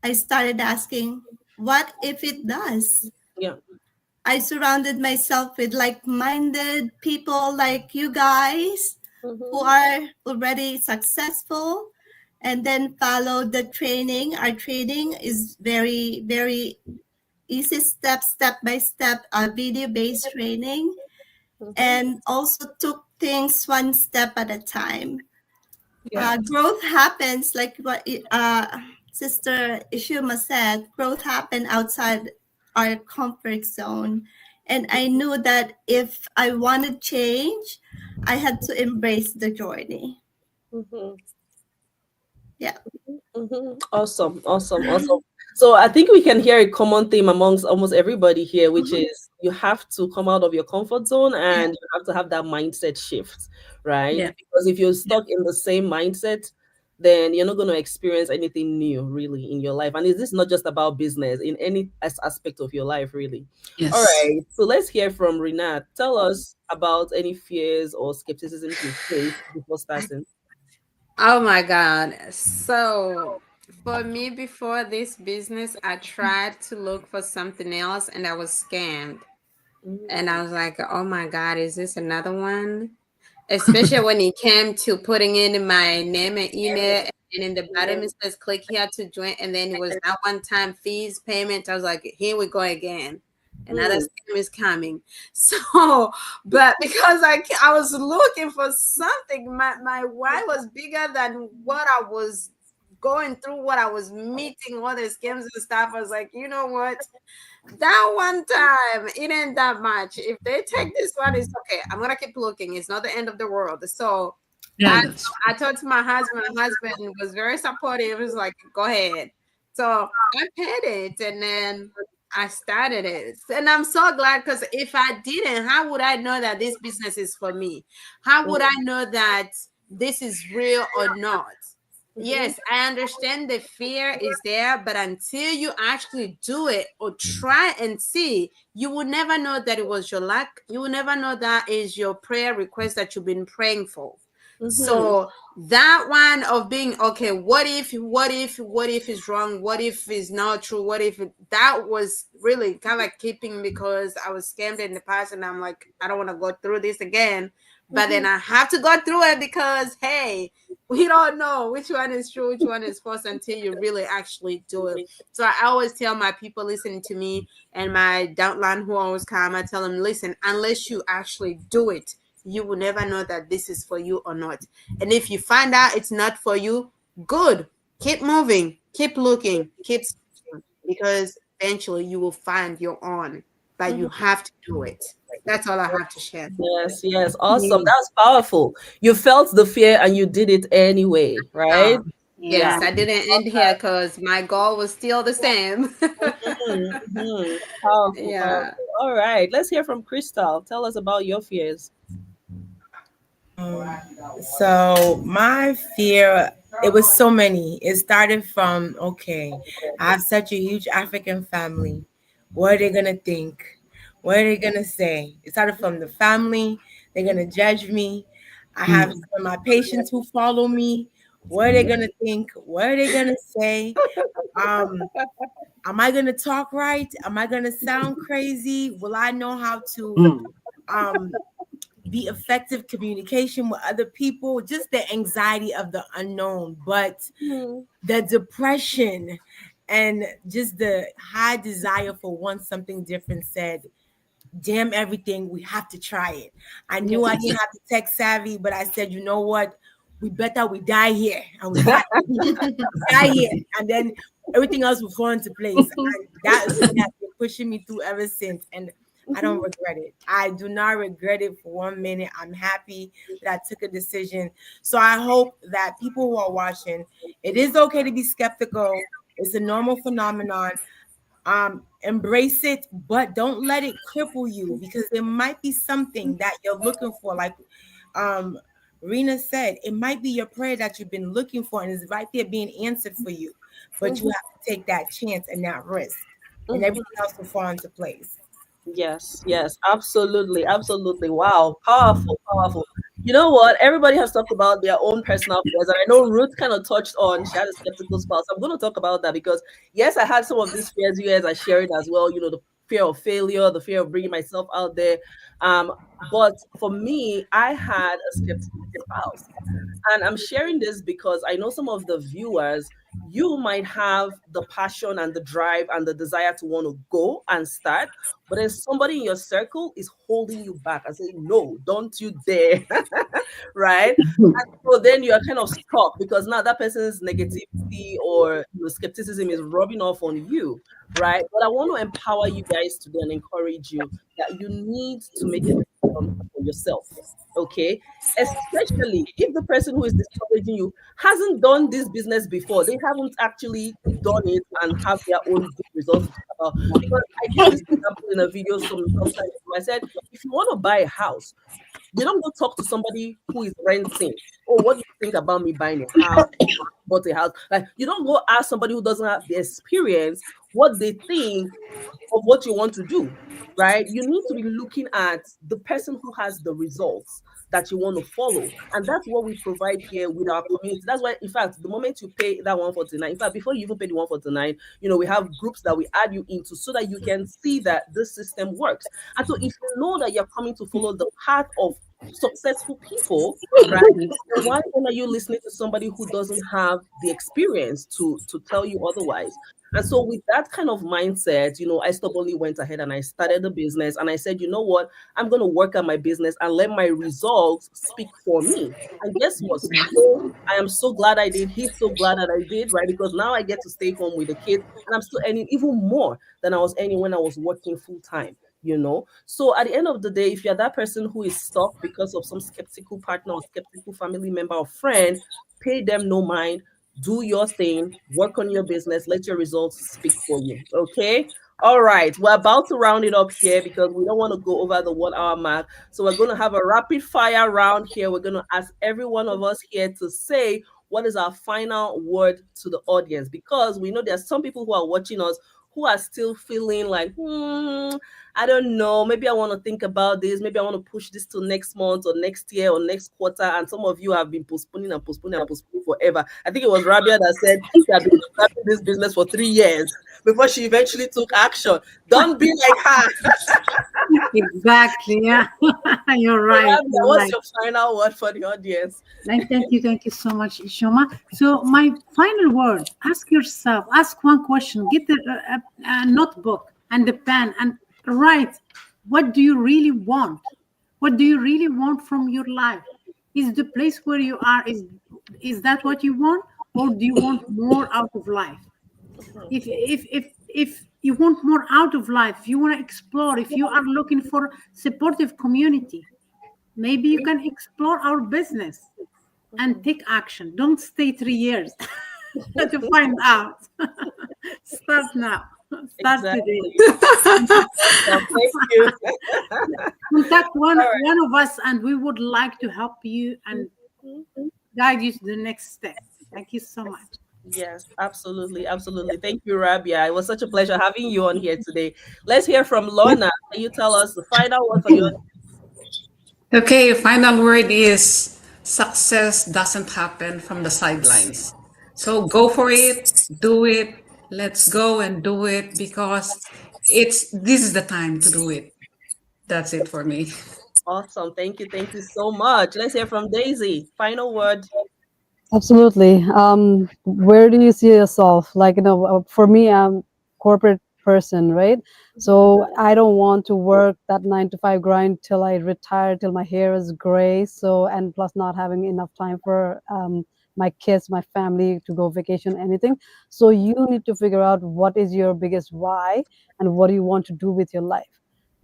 I started asking, what if it does? Yeah. I surrounded myself with like-minded people like you guys who are already successful, and then followed the training. Our training is very, very easy step by step, video-based training, and also took things one step at a time. Growth happens like what Sister Ishuma said. Growth happened outside our comfort zone, and I knew that if I wanted change, I had to embrace the journey. Mhm. Yeah. Awesome, awesome, awesome. So I think we can hear a common theme amongst almost everybody here, which Mhm. is you have to come out of your comfort zone Yeah. and you have to have that mindset shift, right? Yeah. Because if you're Yeah. stuck in the same mindset, then you're not going to experience anything new really in your life. And is this not just about business, in any aspect of your life, really? All Yes. right. So let's hear from Renat. Tell us about any fears or skepticism you faced before starting. Oh my God. So for me, before this business, I tried to look for something else and I was scammed. And I was like, oh my God, is this another one? Especially when it came to putting in my name and email. And in the bottom, it says click here to join. And then it was that one time fees payment. I was like, here we go again. Another Mm. scam is coming. So, but because I was looking for something, my why was bigger than what I was going through, what I was meeting, all the scams and stuff. I was like, you know what? That one time, it ain't that much. If they take this one, it's okay. I'm gonna keep looking. It's not the end of the world. So Yeah, I that's I talked to my husband. My husband was very supportive. He was like, "Go ahead." So I paid it, and then I started it, and I'm so glad because if I didn't, how would I know that this business is for me? How would I know that this is real or not? Mhm. Yes, I understand the fear is there, but until you actually do it or try and see, you will never know that it was your luck. You will never know that is your prayer request that you've been praying for. Mhm. So that one of being okay, what if is wrong? What if is not true? That was really kind of like keeping because I was scammed in the past and I'm like, I don't want to go through this again. But then I have to go through it because hey, we don't know which one is true, which one is false until you really actually do it. So I always tell my people listening to me and my downline who always come, I tell them, listen, unless you actually do it, you will never know that this is for you or not. And if you find out it's not for you, good. Keep moving, keep looking, keep searching, because eventually you will find your own. But you Mhm. have to do it. That's all I have to share. Yes, yes, awesome. That's powerful. You felt the fear and you did it anyway, right? Um, Yeah. yes, I didn't end here because my goal was still the same. Powerful, powerful. Yeah. All right, let's hear from Crystal. Tell us about your fears. So my fear, it was so many. It started from, okay, I have such a huge African family. What are they gonna think? What are they gonna say? It started from the family. They're gonna judge me. I have mm. some of my patients who follow me. What are they gonna think? What are they gonna say? Um, am I gonna talk right? Am I gonna sound crazy? Will I know how to Mm. um be effective communication with other people, just the anxiety of the unknown, but Mm. the depression and just the high desire for want something different said, damn everything, we have to try it. I knew I didn't have the tech savvy, but I said, you know what? We better we die here and we fight. Die here. And then everything else will fall into place. And that is what has been pushing me through ever since. And I don't regret it. I do not regret it for 1 minute. I'm happy that I took a decision. So I hope that people who are watching, it is okay to be skeptical. It's a normal phenomenon. Embrace it, but don't let it cripple you because there might be something that you're looking for. Like um Rena said, it might be your prayer that you've been looking for and is right there being answered for you. But you have to take that chance and that risk, and everything else will fall into place. Yes, yes, absolutely, absolutely. Wow, powerful, powerful. You know what? Everybody has talked about their own personal fears, and I know Ruth kind of touched on she had a skeptical spouse. I'm going to talk about that because yes, I had some of these fears. You guys are sharing as well. You know, the fear of failure, the fear of bringing myself out there. But for me, I had a skeptical spouse. And I'm sharing this because I know some of the viewers You might have the passion and the drive and the desire to want to go and start, but then somebody in your circle is holding you back and saying, no, don't you dare. Right? And so then you're kind of stuck because now that person's negativity or skepticism is rubbing off on you, right? But I want to empower you guys today and encourage you that you need to make a decision for yourself. Okay, especially if the person who is discouraging you hasn't done this business before, they haven't actually done it and have their own good results to talk about. Because I gave this example in a video sometime ago. I said, if you want to buy a house, you don't go talk to somebody who is renting. Oh, what do you think about me buying a house? Bought a house. Like, you don't go ask somebody who doesn't have the experience what they think of what you want to do, right? You need to be looking at the person who has the results that you want to follow. And that's what we provide here with our community. That's why, in fact, the moment you pay that 149, in fact, before you even pay the 149, we have groups that we add you into so that you can see that this system works. And so if you know that you're coming to follow the path of successful people, right? Then why are you listening to somebody who doesn't have the experience to tell you otherwise? And so with that kind of mindset, I stubbornly went ahead and I started the business and I said, you know what, I'm going to work on my business and let my results speak for me. And guess what? So I am so glad I did. He's so glad that I did, right? Because now I get to stay home with the kids and I'm still earning even more than I was earning when I was working full time. So at the end of the day, if you're that person who is stuck because of some skeptical partner or skeptical family member or friend, pay them no mind, do your thing, work on your business, let your results speak for you. Okay. All right, we're about to round it up here because we don't want to go over the 1 hour mark. So we're going to have a rapid fire round here. We're going to ask every one of us here to say what is our final word to the audience, because we know there's some people who are watching us who are still feeling like, I don't know, maybe I want to think about this, maybe I want to push this to next month or next year or next quarter. And some of you have been postponing and postponing and postponing forever. I think it was Rabia that said she had been starting this business for 3 years before she eventually took action. Don't be like her. Exactly. Yeah, you're right. Rabia, what's your final word for the audience? Thank you so much, Ishoma. So my final word: ask one question. Get a notebook and a pen and write. What do you really want? What do you really want from your life? Is the place where you are is that what you want, or do you want more out of life? If you want more out of life, if you want to explore, if you are looking for supportive community, maybe you can explore our business and take action. Don't stay 3 years to find out. Start now. Start Exactly. today. Thank you. Contact one of us, and we would like to help you and guide you to the next step. Thank you so much. Yes, absolutely. Absolutely. Thank you, Rabia. It was such a pleasure having you on here today. Let's hear from Lorna. Can you tell us the final word for your Okay, final word is success doesn't happen from the sidelines. So go for it, do it. Let's go and do it because this is the time to do it. That's it for me. awesome? Thank you. Thank you so much. Let's hear from Daisy. Final word. Absolutely. Where do you see yourself? Like, for me, I'm corporate person, right? So I don't want to work that 9 to 5 grind till I retire, till my hair is gray. So, and plus not having enough time for my kids, my family to go vacation, anything. So you need to figure out what is your biggest why and what do you want to do with your life.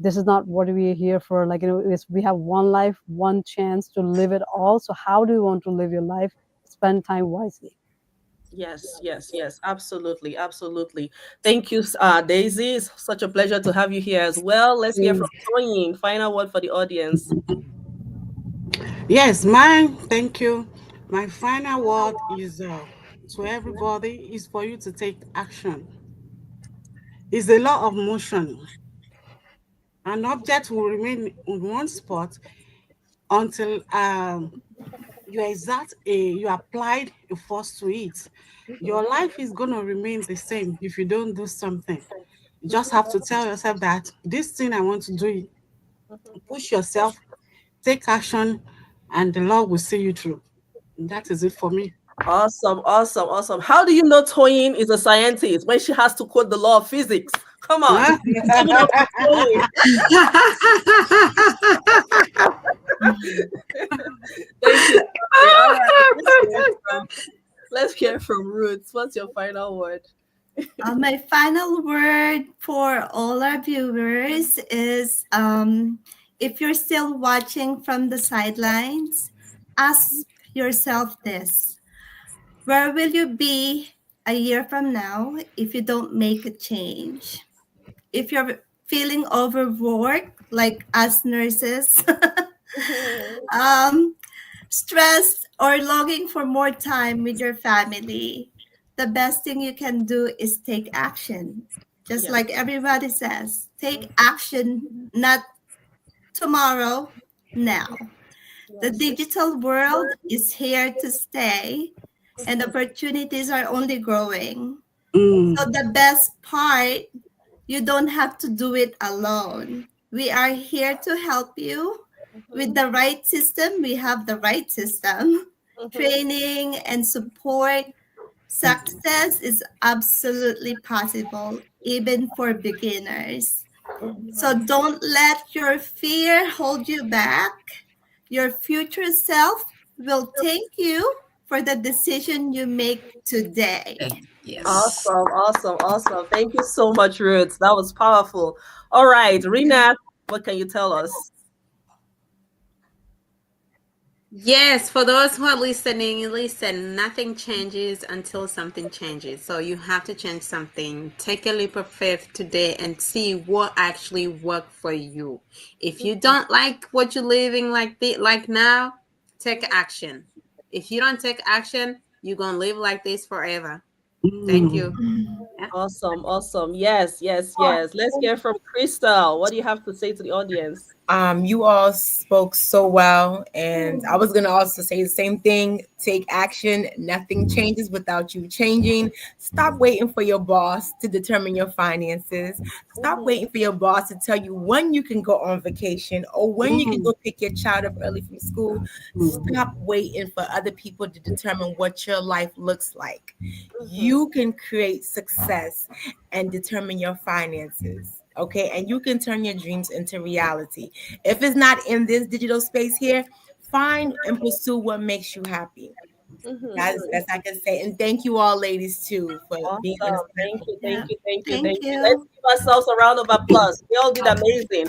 This is not what we're here for. Like, we have one life, one chance to live it all. So how do you want to live your life? Spend time wisely. Yes, yes, yes, absolutely, absolutely. Thank you, Daisy. It's such a pleasure to have you here as well. Let's hear from Toyin. Final word for the audience. Yes, thank you. My final word is to everybody is for you to take action. It's a law of motion. An object will remain in one spot until you applied a force to it. Your life is going to remain the same if you don't do something. You just have to tell yourself that this thing I want to do, push yourself, take action, and the Lord will see you through. And that is it for me. Awesome, awesome, awesome. How do you know Toyin is a scientist when she has to quote the law of physics? Come on. It's coming up with Toyin. Thank you. All right, let's hear from Roots. What's your final word? My final word for all our viewers is if you're still watching from the sidelines, ask yourself this: where will you be a year from now if you don't make a change? If you're feeling overworked, like us nurses, stressed, or longing for more time with your family, the best thing you can do is take action. Just Yeah. like everybody says, take action, not tomorrow, now. The digital world is here to stay, and opportunities are only growing. So, the best part, you don't have to do it alone. We are here to help you with the right system. We have the right system, training and support. Success is absolutely possible, even for beginners. So don't let your fear hold you back. Your future self will thank you for the decision you make today. Yes. Awesome, awesome, awesome. Thank you so much, Roots. That was powerful. All right, Rina, what can you tell us? Yes, for those who are listening, listen, nothing changes until something changes. So you have to change something. Take a leap of faith today and see what actually worked for you. If you don't like what you're living like now, take action. If you don't take action, you're going to live like this forever. Thank you. Awesome, awesome. Yes, yes, yes. Let's hear from Crystal. What do you have to say to the audience? You all spoke so well, and I was gonna also say the same thing. Take action. Nothing changes without you changing. Stop waiting for your boss to determine your finances. Stop waiting for your boss to tell you when you can go on vacation or when you can go pick your child up early from school. Stop waiting for other people to determine what your life looks like. You can create success and determine your finances. Okay, and you can turn your dreams into reality. If it's not in this digital space here, find and pursue what makes you happy. That's the best I can say. And thank you all, ladies, too, for being on this Awesome. Thank you, Yeah. thank you, thank you, Thank thank you. you. Let's give ourselves a round of applause. We all did amazing.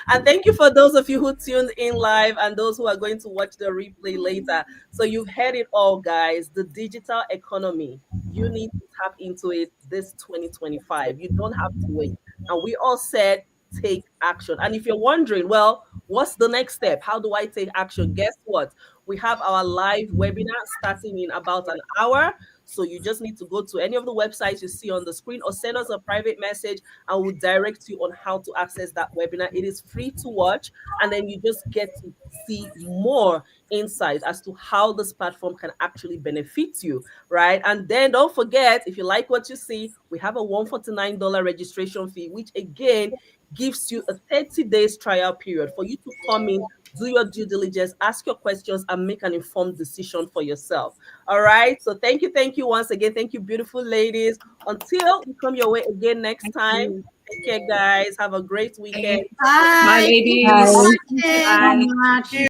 And thank you for those of you who tuned in live and those who are going to watch the replay later. So you've heard it all, guys. The digital economy. You need to tap into it this 2025. You don't have to wait. And we all said take action. And if you're wondering, well, what's the next step? How do I take action? Guess what? We have our live webinar starting in about an hour. So you just need to go to any of the websites you see on the screen or send us a private message and we'll direct you on how to access that webinar. It is free to watch, and then you just get to see more insights as to how this platform can actually benefit you, right? And then don't forget, if you like what you see, we have a $149 registration fee, which again gives you a 30 days trial period for you to come in, do your due diligence, ask your questions, and make an informed decision for yourself. All right. So thank you once again. Thank you, beautiful ladies. Until we come your way again next time. Take care, guys. Have a great weekend. Bye, Bye. ladies. Bye. Thank you so much.